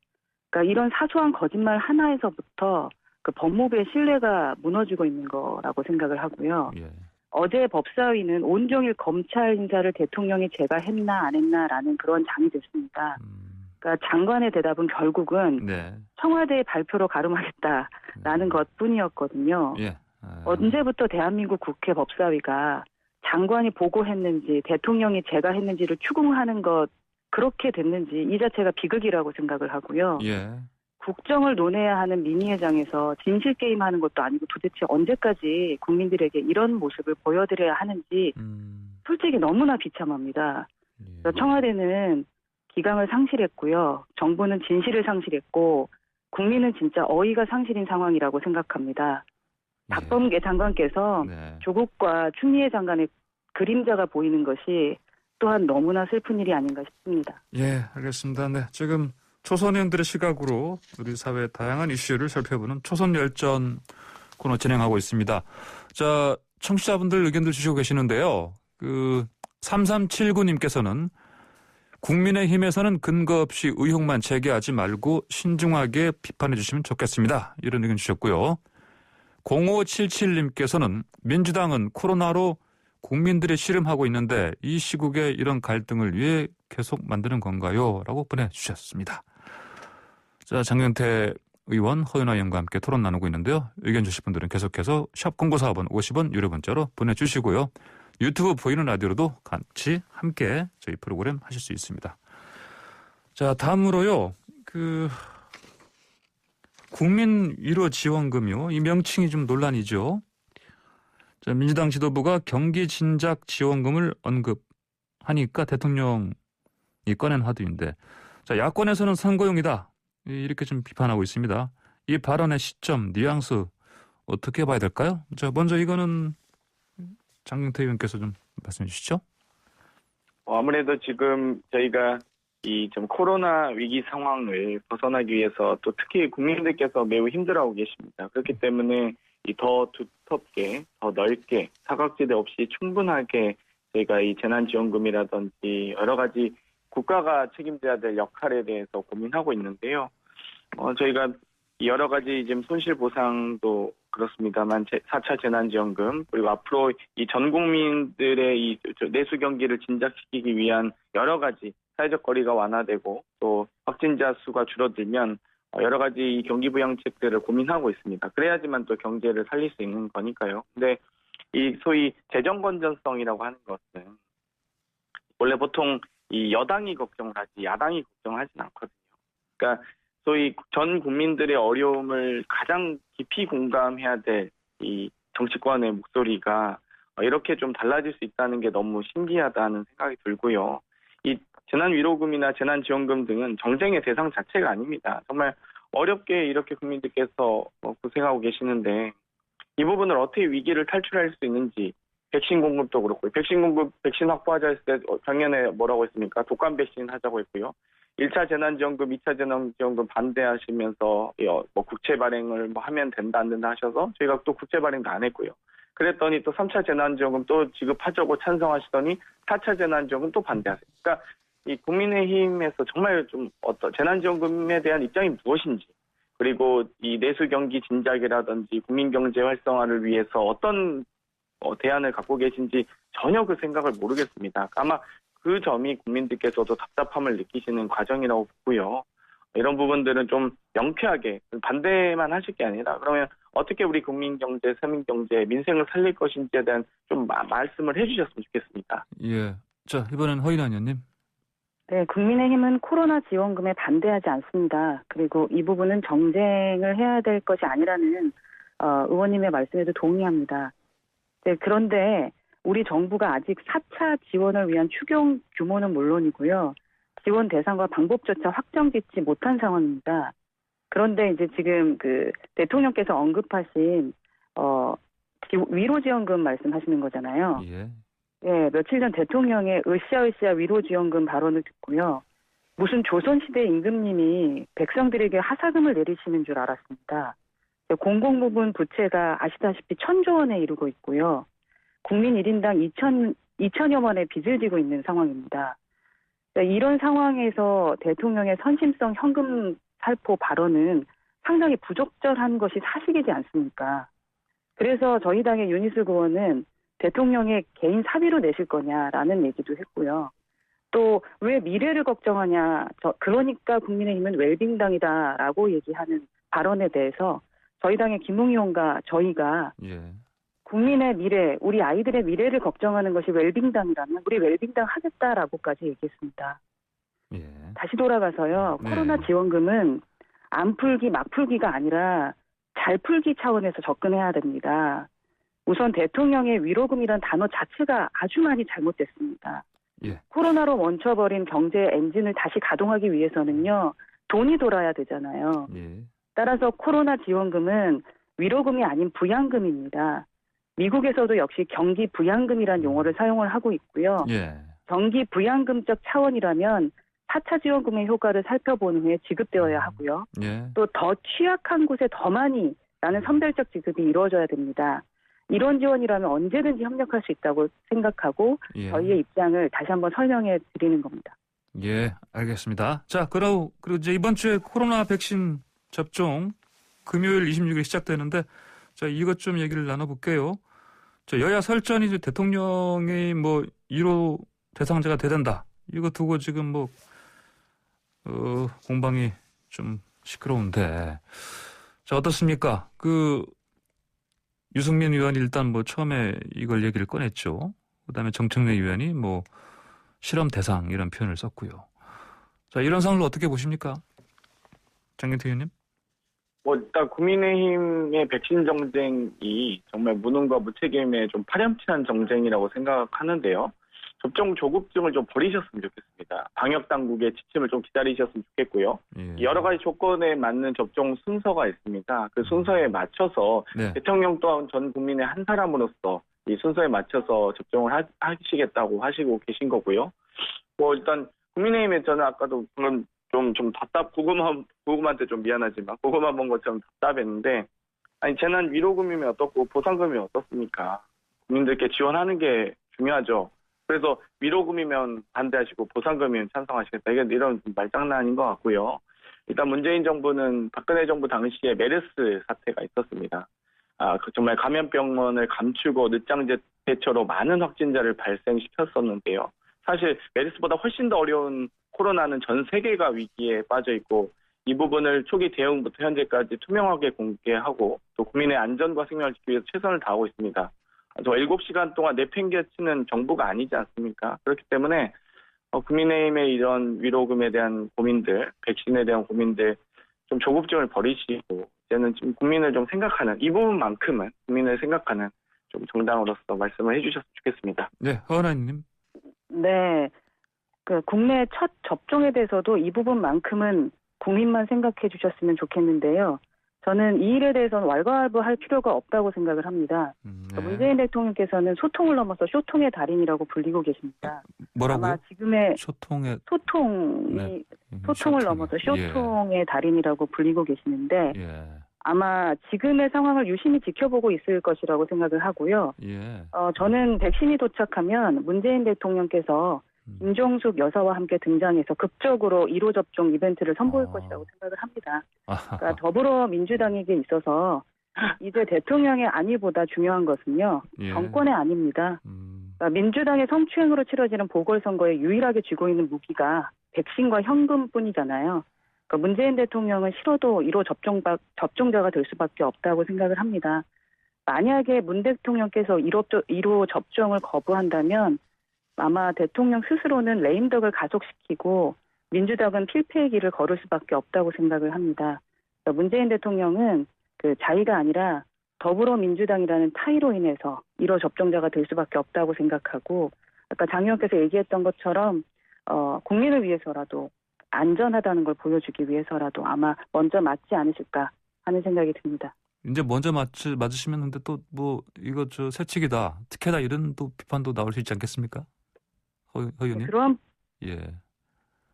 그러니까 이런 사소한 거짓말 하나에서부터 그 법무부의 신뢰가 무너지고 있는 거라고 생각을 하고요. 예. 어제 법사위는 온종일 검찰 인사를 대통령이 제가 했나 안 했나라는 그런 장이 됐습니다. 그러니까 장관의 대답은 결국은 네. 청와대의 발표로 가름하겠다라는 것뿐이었거든요. 예. 언제부터 대한민국 국회 법사위가 장관이 보고했는지 대통령이 제가 했는지를 추궁하는 것 그렇게 됐는지 이 자체가 비극이라고 생각을 하고요. 예. 국정을 논해야 하는 민의회장에서 진실 게임하는 것도 아니고 도대체 언제까지 국민들에게 이런 모습을 보여드려야 하는지 솔직히 너무나 비참합니다. 예. 청와대는 기강을 상실했고요. 정부는 진실을 상실했고 국민은 진짜 어이가 상실인 상황이라고 생각합니다. 박범계 장관께서 네. 조국과 추미애 장관의 그림자가 보이는 것이 또한 너무나 슬픈 일이 아닌가 싶습니다. 예, 알겠습니다. 네, 지금 초선의원들의 시각으로 우리 사회의 다양한 이슈를 살펴보는 초선열전 코너 진행하고 있습니다. 자, 청취자분들 의견들 주시고 계시는데요. 3379님께서는 국민의힘에서는 근거 없이 의혹만 제기하지 말고 신중하게 비판해 주시면 좋겠습니다. 이런 의견 주셨고요. 0577님께서는 민주당은 코로나로 국민들이 씨름하고 있는데 이 시국에 이런 갈등을 위해 계속 만드는 건가요? 라고 보내주셨습니다. 자, 장경태 의원, 허윤아 의원과 함께 토론 나누고 있는데요. 의견 주실 분들은 계속해서 샵 0945번 50원 유료 문자로 보내주시고요. 유튜브 보이는 라디오로도 같이 함께 저희 프로그램 하실 수 있습니다. 자, 다음으로요. 국민 위로 지원금이요. 이 명칭이 좀 논란이죠. 자, 민주당 지도부가 경기 진작 지원금을 언급하니까 대통령이 꺼낸 화두인데, 자, 야권에서는 선거용이다. 이렇게 좀 비판하고 있습니다. 이 발언의 시점, 뉘앙스 어떻게 봐야 될까요? 자, 먼저 이거는 장경태 의원께서 좀 말씀해 주시죠. 아무래도 지금 저희가 이 좀 코로나 위기 상황을 벗어나기 위해서 또 특히 국민들께서 매우 힘들어하고 계십니다. 그렇기 때문에 이 더 두텁게, 더 넓게, 사각지대 없이 충분하게 저희가 이 재난지원금이라든지 여러 가지 국가가 책임져야 될 역할에 대해서 고민하고 있는데요. 저희가 여러 가지 지금 손실보상도 그렇습니다만 4차 재난지원금 그리고 앞으로 이 전 국민들의 이 내수 경기를 진작시키기 위한 여러 가지 사회적 거리가 완화되고 또 확진자 수가 줄어들면 여러 가지 이 경기 부양책들을 고민하고 있습니다. 그래야지만 또 경제를 살릴 수 있는 거니까요. 근데 이 소위 재정 건전성이라고 하는 것은 원래 보통 이 여당이 걱정을 하지 야당이 걱정하진 않거든요. 그러니까 소위 전 국민들의 어려움을 가장 깊이 공감해야 될 이 정치권의 목소리가 이렇게 좀 달라질 수 있다는 게 너무 신기하다는 생각이 들고요. 이 재난위로금이나 재난지원금 등은 정쟁의 대상 자체가 아닙니다. 정말 어렵게 이렇게 국민들께서 고생하고 계시는데 이 부분을 어떻게 위기를 탈출할 수 있는지 백신 공급도 그렇고 백신 확보하자 했을 때 작년에 뭐라고 했습니까? 독감 백신 하자고 했고요. 1차 재난지원금, 2차 재난지원금 반대하시면서 국채 발행을 하면 된다 안 된다 하셔서 저희가 또 국채 발행도 안 했고요. 그랬더니 또 3차 재난지원금 또 지급하자고 찬성하시더니 4차 재난지원금 또 반대하세요. 그러니까 이 국민의힘에서 정말 좀 재난지원금에 대한 입장이 무엇인지 그리고 이 내수 경기 진작이라든지 국민 경제 활성화를 위해서 어떤 대안을 갖고 계신지 전혀 그 생각을 모르겠습니다. 아마 그 점이 국민들께서도 답답함을 느끼시는 과정이라고 보고요. 이런 부분들은 좀 명쾌하게 반대만 하실 게 아니라 그러면 어떻게 우리 국민 경제, 서민 경제, 민생을 살릴 것인지에 대한 좀 말씀을 해주셨으면 좋겠습니다. 예. 자, 이번엔 허인아 의원님. 네, 국민의힘은 코로나 지원금에 반대하지 않습니다. 그리고 이 부분은 정쟁을 해야 될 것이 아니라는 의원님의 말씀에도 동의합니다. 네, 그런데 우리 정부가 아직 4차 지원을 위한 추경 규모는 물론이고요. 지원 대상과 방법조차 확정짓지 못한 상황입니다. 그런데 이제 지금 대통령께서 언급하신 위로지원금 말씀하시는 거잖아요. 예. 예, 며칠 전 대통령의 으쌰으쌰 위로지원금 발언을 듣고요. 무슨 조선시대 임금님이 백성들에게 하사금을 내리시는 줄 알았습니다. 공공부문 부채가 아시다시피 1,000조 원에 이르고 있고요. 국민 1인당 2천여 원의 빚을 지고 있는 상황입니다. 이런 상황에서 대통령의 선심성 현금 살포 발언은 상당히 부적절한 것이 사실이지 않습니까? 그래서 저희 당의 윤희숙 의원은 대통령의 개인 사비로 내실 거냐라는 얘기도 했고요. 또 왜 미래를 걱정하냐, 그러니까 국민의힘은 웰빙당이다라고 얘기하는 발언에 대해서 저희 당의 김웅 의원과 저희가 국민의 미래, 우리 아이들의 미래를 걱정하는 것이 웰빙당이라면 우리 웰빙당 하겠다라고까지 얘기했습니다. 다시 돌아가서요. 코로나 지원금은 안 풀기, 막 풀기가 아니라 잘 풀기 차원에서 접근해야 됩니다. 우선 대통령의 위로금이란 단어 자체가 아주 많이 잘못됐습니다. 코로나로 멈춰버린 경제 엔진을 다시 가동하기 위해서는요. 돈이 돌아야 되잖아요. 따라서 코로나 지원금은 위로금이 아닌 부양금입니다. 미국에서도 역시 경기 부양금이라는 용어를 사용을 하고 있고요. 경기 부양금적 차원이라면 4차 지원금의 효과를 살펴본 후에 지급되어야 하고요. 또 더 취약한 곳에 더 많이 라는 선별적 지급이 이루어져야 됩니다. 이런 지원이라면 언제든지 협력할 수 있다고 생각하고 저희의 입장을 다시 한번 설명해 드리는 겁니다. 알겠습니다. 자, 그리고 이제 이번 주에 코로나 백신 접종 금요일 26일 시작되는데 자, 이것 좀 얘기를 나눠볼게요. 자, 여야 설전이 이제 대통령이 1호 대상자가 돼야 이거 두고 지금 공방이 좀 시끄러운데 자, 어떻습니까? 유승민 의원이 일단 처음에 이걸 얘기를 꺼냈죠. 그다음에 정청래 의원이 실험 대상 이런 표현을 썼고요. 자, 이런 상황을 어떻게 보십니까? 장경태 의원님? 일단 국민의힘의 백신 정쟁이 정말 무능과 무책임의 좀 파렴치한 정쟁이라고 생각하는데요. 접종 조급증을 좀 버리셨으면 좋겠습니다. 방역 당국의 지침을 좀 기다리셨으면 좋겠고요. 여러 가지 조건에 맞는 접종 순서가 있습니다. 그 순서에 맞춰서 대통령 또한 전 국민의 한 사람으로서 이 순서에 맞춰서 접종을 하시겠다고 하시고 계신 거고요. 일단 국민의힘에 저는 아까도 방금 좀 고구마한테 좀 미안하지만 고구마 먹은 것처럼 답답했는데 재난 위로금이면 어떻고 보상금이 어떻습니까? 국민들께 지원하는 게 중요하죠. 그래서 위로금이면 반대하시고 보상금이면 찬성하시겠다. 이런 말장난인 것 같고요. 일단 문재인 정부는 박근혜 정부 당시에 메르스 사태가 있었습니다. 정말 감염병원을 감추고 늦장 대처로 많은 확진자를 발생시켰었는데요. 사실 메르스보다 훨씬 더 어려운 코로나는 전 세계가 위기에 빠져 있고 이 부분을 초기 대응부터 현재까지 투명하게 공개하고 또 국민의 안전과 생명을 지키기 위해서 최선을 다하고 있습니다. 저 7시간 동안 내팽개치는 정부가 아니지 않습니까? 그렇기 때문에 국민의힘의 이런 위로금에 대한 고민들, 백신에 대한 고민들 좀 조급증을 버리시고 이제는 좀 국민을 좀 생각하는 이 부분만큼은 국민을 생각하는 좀 정당으로서 말씀을 해주셨으면 좋겠습니다. 네, 허은하님. 네, 국내 첫 접종에 대해서도 이 부분만큼은 국민만 생각해 주셨으면 좋겠는데요. 저는 이 일에 대해서는 왈가왈부할 필요가 없다고 생각을 합니다. 문재인 대통령께서는 소통을 넘어서 쇼통의 달인이라고 불리고 계십니다. 뭐라고요? 아마 지금의 소통을 넘어서 쇼통의 달인이라고 불리고 계시는데 아마 지금의 상황을 유심히 지켜보고 있을 것이라고 생각을 하고요. 저는 백신이 도착하면 문재인 대통령께서 김종숙 여사와 함께 등장해서 극적으로 1호 접종 이벤트를 선보일 것이라고 생각을 합니다. 그러니까 더불어민주당에게 있어서 이제 대통령의 안위보다 중요한 것은요. 정권의 안위입니다. 그러니까 민주당의 성추행으로 치러지는 보궐선거에 유일하게 쥐고 있는 무기가 백신과 현금뿐이잖아요. 그러니까 문재인 대통령은 싫어도 1호 접종자가 될 수밖에 없다고 생각을 합니다. 만약에 문 대통령께서 1호 접종을 거부한다면 아마 대통령 스스로는 레임덕을 가속시키고 민주당은 필패의 길을 걸을 수밖에 없다고 생각을 합니다. 그러니까 문재인 대통령은 자의가 아니라 더불어민주당이라는 타의로 인해서 1호 접종자가 될 수밖에 없다고 생각하고 아까 장 의원께서 얘기했던 것처럼 국민을 위해서라도 안전하다는 걸 보여주기 위해서라도 아마 먼저 맞지 않으실까 하는 생각이 듭니다. 이제 먼저 맞으시면 근데 또 이거 새치기다, 특혜다 이런 또 비판도 나올 수 있지 않겠습니까? 허 의원님?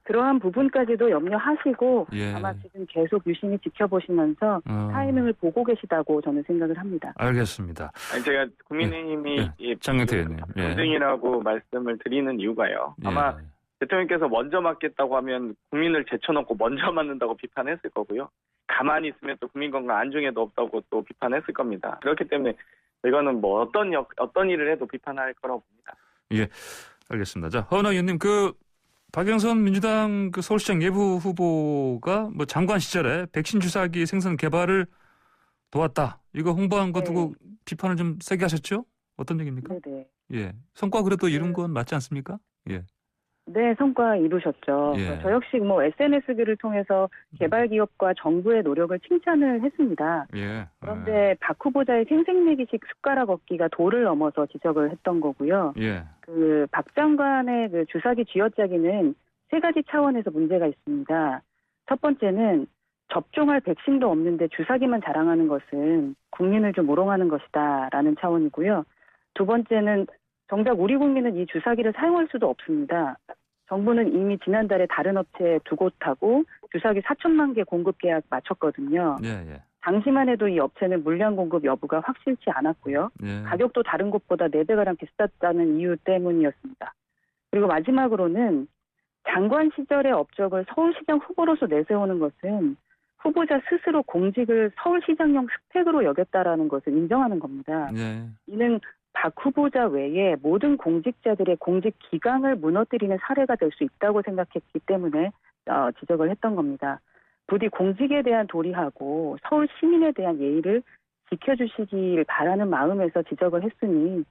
그러한 부분까지도 염려하시고 아마 지금 계속 유심히 지켜보시면서 타이밍을 보고 계시다고 저는 생각을 합니다. 알겠습니다. 제가 국민의힘이 장경태 의원님 정쟁이라고 말씀을 드리는 이유가요. 아마 대통령께서 먼저 맞겠다고 하면 국민을 제쳐놓고 먼저 맞는다고 비판했을 거고요. 가만히 있으면 또 국민 건강 안중에도 없다고 또 비판했을 겁니다. 그렇기 때문에 이거는 뭐 어떤 일을 해도 비판할 거라고 봅니다. 예, 알겠습니다. 자, 허은하 의원님, 박영선 민주당 서울시장 예비 후보가 뭐 장관 시절에 백신 주사기 생산 개발을 도왔다. 이거 홍보한 거 두고 비판을 좀 세게 하셨죠? 어떤 얘기입니까? 네네. 예, 성과 그래도 이룬 건 맞지 않습니까? 예. 네, 성과 이루셨죠. 예. 저 역시 뭐 SNS를 통해서 개발 기업과 정부의 노력을 칭찬을 했습니다. 예. 그런데 박 후보자의 생색내기식 숟가락 얻기가 도를 넘어서 지적을 했던 거고요. 예. 박 장관의 주사기 쥐어짜기는 세 가지 차원에서 문제가 있습니다. 첫 번째는 접종할 백신도 없는데 주사기만 자랑하는 것은 국민을 좀 우롱하는 것이다라는 차원이고요. 두 번째는 정작 우리 국민은 이 주사기를 사용할 수도 없습니다. 정부는 이미 지난달에 다른 업체 2곳하고 주사기 4천만 개 공급 계약 마쳤거든요. 예. 당시만 해도 이 업체는 물량 공급 여부가 확실치 않았고요. 예. 가격도 다른 곳보다 4배가량 비쌌다는 이유 때문이었습니다. 그리고 마지막으로는 장관 시절의 업적을 서울시장 후보로서 내세우는 것은 후보자 스스로 공직을 서울시장형 스펙으로 여겼다라는 것을 인정하는 겁니다. 예. 이는 박 후보자 외에 모든 공직자들의 공직 기강을 무너뜨리는 사례가 될 수 있다고 생각했기 때문에 지적을 했던 겁니다. 부디 공직에 대한 도리하고 서울 시민에 대한 예의를 지켜주시길 바라는 마음에서 지적을 했으니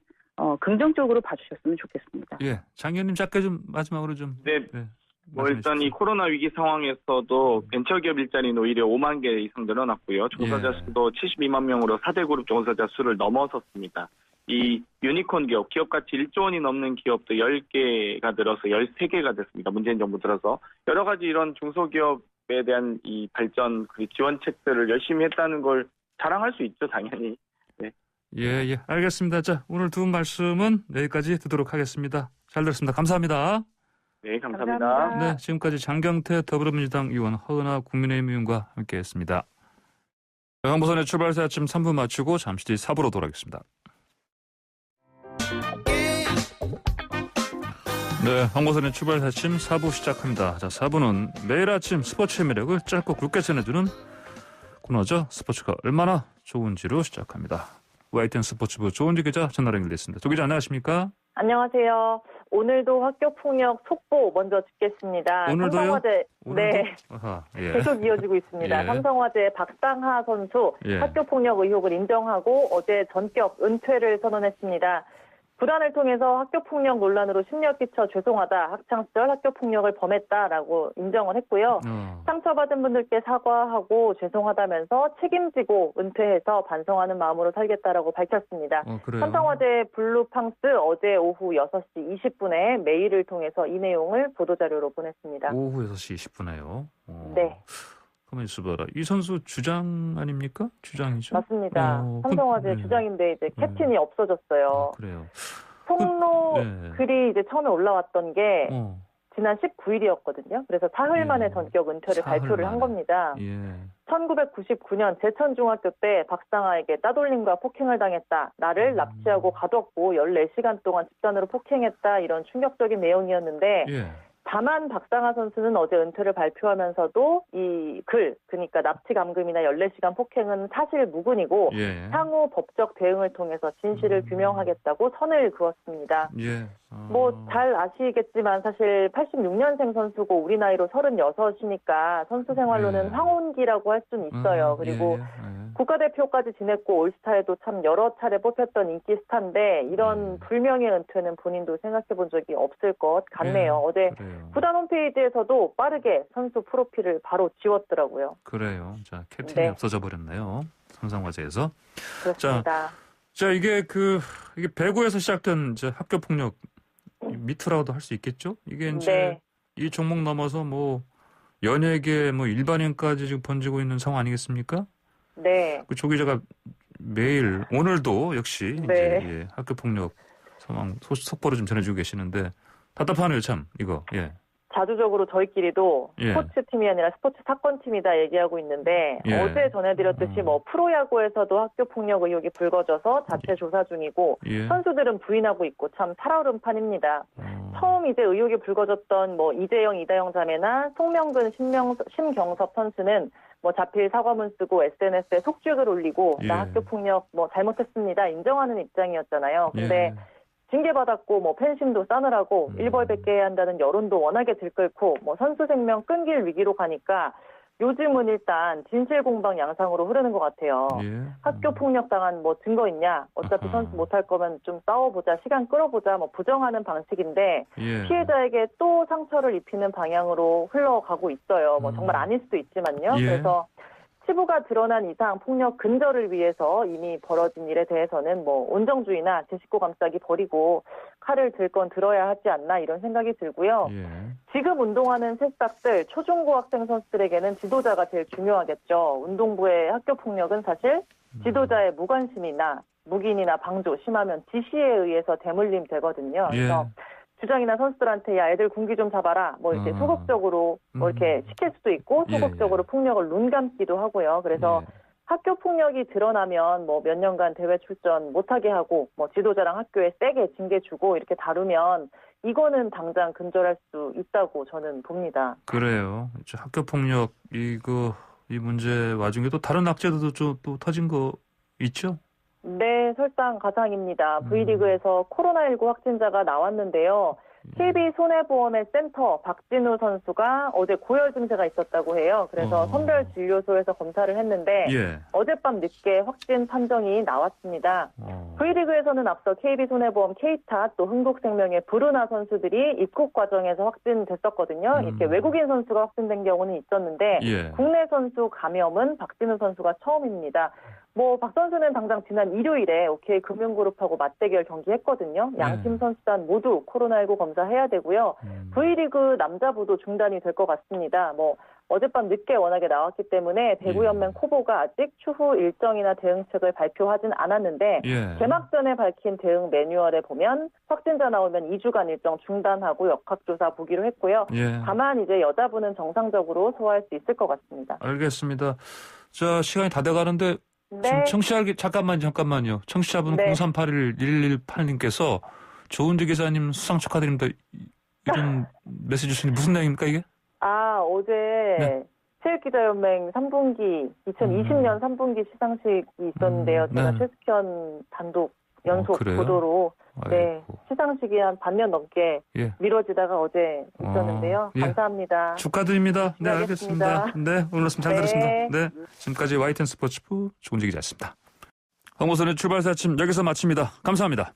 긍정적으로 봐주셨으면 좋겠습니다. 예, 장 의원님 짧게 좀 마지막으로 좀. 네. 뭐 일단 이 코로나 위기 상황에서도 벤처기업 일자리는 오히려 5만 개 이상 늘어났고요. 종사자 수도 72만 명으로 4대 그룹 종사자 수를 넘어섰습니다. 이 유니콘 기업 가치 1조 원이 넘는 기업도 10개가 늘어서 13개가 됐습니다. 문재인 정부 들어서. 여러 가지 이런 중소기업에 대한 이 발전, 그리고 지원책들을 열심히 했다는 걸 자랑할 수 있죠, 당연히. 네. 예, 알겠습니다. 자, 오늘 두 분 말씀은 여기까지 듣도록 하겠습니다. 잘 들었습니다. 감사합니다. 네, 감사합니다. 네, 지금까지 장경태 더불어민주당 의원, 허은하 국민의힘 의원과 함께했습니다. 황보선의 출발새 아침 3부 마치고 잠시 뒤 4부로 돌아오겠습니다. 네, 황보선의 출발새 아침 4부 시작합니다. 자, 4부는 매일 아침 스포츠의 매력을 짧고 굵게 전해주는 코너죠. 스포츠가 얼마나 좋은지로 시작합니다. YTN 스포츠부 조은지 기자 전화 연결됐습니다. 조 기자 안녕하십니까? 안녕하세요. 오늘도 학교폭력 속보 먼저 듣겠습니다. 오늘도요? 삼성화재, 네, 아하, 예. 계속 이어지고 있습니다. 예. 삼성화재 박상하 선수 예. 학교폭력 의혹을 인정하고 어제 전격 은퇴를 선언했습니다. 구단을 통해서 학교폭력 논란으로 심려 끼쳐 죄송하다, 학창시절 학교폭력을 범했다라고 인정을 했고요. 상처받은 분들께 사과하고 죄송하다면서 책임지고 은퇴해서 반성하는 마음으로 살겠다라고 밝혔습니다. 삼성화재 블루팡스 어제 오후 6시 20분에 메일을 통해서 이 내용을 보도자료로 보냈습니다. 오후 6시 20분에요. 네. 가만히 있어봐라. 이 선수 주장 아닙니까? 주장이죠? 맞습니다. 삼성화재 주장인데 이제 캡틴이 없어졌어요. 그래요. 통로 글이 이제 처음에 올라왔던 게 지난 19일이었거든요. 그래서 사흘 만에 전격 은퇴를 발표를 한 겁니다. 1999년 제천중학교 때 박상하에게 따돌림과 폭행을 당했다. 나를 납치하고 가뒀고 14시간 동안 집단으로 폭행했다. 이런 충격적인 내용이었는데 다만 박상하 선수는 어제 은퇴를 발표하면서도 이 글, 그러니까 납치 감금이나 14시간 폭행은 사실 무근이고 향후 법적 대응을 통해서 진실을 규명하겠다고 선을 그었습니다. 뭐 잘 아시겠지만 사실 86년생 선수고 우리 나이로 36이니까 선수 생활로는 황혼기라고 할 수는 있어요. 그리고 국가대표까지 지냈고 올스타에도 참 여러 차례 뽑혔던 인기 스타인데 이런 불명예 은퇴는 본인도 생각해 본 적이 없을 것 같네요. 어제 구단 홈페이지에서도 빠르게 선수 프로필을 바로 지웠더라고요. 그래요. 자, 캡틴이 없어져 버렸네요. 삼성화재에서. 그렇습니다. 자, 이게 배구에서 시작된 이제 학교 폭력 미투라고도 할 수 있겠죠? 이게 이제 이 종목 넘어서 뭐 연예계 뭐 일반인까지 지금 번지고 있는 상황 아니겠습니까? 네. 조 기자가 매일 오늘도 역시 이제 학교 폭력 상황 속보를 좀 전해주고 계시는데 답답하네요, 참 이거. 자주적으로 저희끼리도 스포츠팀이 아니라 스포츠 사건팀이다 얘기하고 있는데 어제 전해드렸듯이 뭐 프로야구에서도 학교폭력 의혹이 불거져서 자체 조사 중이고 선수들은 부인하고 있고 참 살얼음판입니다. 처음 이제 의혹이 불거졌던 뭐 이재영, 이다영 자매나 송명근, 심경섭 선수는 뭐 자필 사과문 쓰고 SNS에 속죄글 올리고 예. 나 학교 폭력 뭐 잘못했습니다 인정하는 입장이었잖아요. 근데 징계받았고 뭐 팬심도 싸늘하고 일벌백계 해야 한다는 여론도 워낙에 들끓고 뭐 선수 생명 끊길 위기로 가니까 요즘은 일단 진실 공방 양상으로 흐르는 것 같아요. 학교 폭력 당한 뭐 증거 있냐? 어차피 선수 못할 거면 좀 싸워보자, 시간 끌어보자, 뭐 부정하는 방식인데 피해자에게 또 상처를 입히는 방향으로 흘러가고 있어요. 뭐 정말 아닐 수도 있지만요. 그래서 치부가 드러난 이상 폭력 근절을 위해서 이미 벌어진 일에 대해서는 뭐 온정주의나 제 식구 감싸기 버리고 칼을 들 건 들어야 하지 않나 이런 생각이 들고요. 지금 운동하는 새싹들 초중고 학생 선수들에게는 지도자가 제일 중요하겠죠. 운동부의 학교 폭력은 사실 지도자의 무관심이나 묵인이나 방조, 심하면 지시에 의해서 대물림 되거든요. 그래서 주장이나 선수들한테 야 애들 군기 좀 잡아라 뭐 이렇게 소극적으로 뭐 이렇게 시킬 수도 있고 소극적으로 폭력을 눈감기도 하고요. 그래서 학교 폭력이 드러나면 뭐 몇 년간 대회 출전 못하게 하고 뭐 지도자랑 학교에 세게 징계 주고 이렇게 다루면 이거는 당장 근절할 수 있다고 저는 봅니다. 그래요. 학교 폭력 이 문제 와중에 또 다른 악재도 좀 또 터진 거 있죠? 네, 설상가상입니다. V리그에서 코로나19 확진자가 나왔는데요. KB손해보험의 센터 박진우 선수가 어제 고열 증세가 있었다고 해요. 그래서 선별진료소에서 검사를 했는데 어젯밤 늦게 확진 판정이 나왔습니다. V리그에서는 앞서 KB손해보험 K타 또 흥국생명의 브루나 선수들이 입국 과정에서 확진됐었거든요. 이렇게 외국인 선수가 확진된 경우는 있었는데 국내 선수 감염은 박진우 선수가 처음입니다. 뭐 박 선수는 당장 지난 일요일에 OK 금융그룹하고 맞대결 경기했거든요. 양팀 선수단 모두 코로나19 검사해야 되고요. V리그 남자부도 중단이 될 것 같습니다. 뭐 어젯밤 늦게 워낙에 나왔기 때문에 배구연맹 코보가 아직 추후 일정이나 대응책을 발표하진 않았는데 개막전에 밝힌 대응 매뉴얼에 보면 확진자 나오면 2주간 일정 중단하고 역학조사 보기로 했고요. 다만 이제 여자부는 정상적으로 소화할 수 있을 것 같습니다. 알겠습니다. 자, 시간이 다 돼가는데 지금 잠깐만요. 청취자분 0381-118님께서 조은주 기자님 수상 축하드립니다. 이런 메시지 주시니 무슨 내용입니까 이게? 어제 체육기자연맹 3분기 2020년 3분기 시상식이 있었는데요. 제가 최숙현 단독 연속 보도로 시상식이 한 반년 넘게 미뤄지다가 어제 있었는데요. 감사합니다. 축하드립니다. 네, 알겠습니다. 네, 오늘 말씀 잘 들었습니다. 네, 지금까지 YTN 스포츠부 조은주 기자였습니다. 황보선의 출발사 아침 여기서 마칩니다. 감사합니다.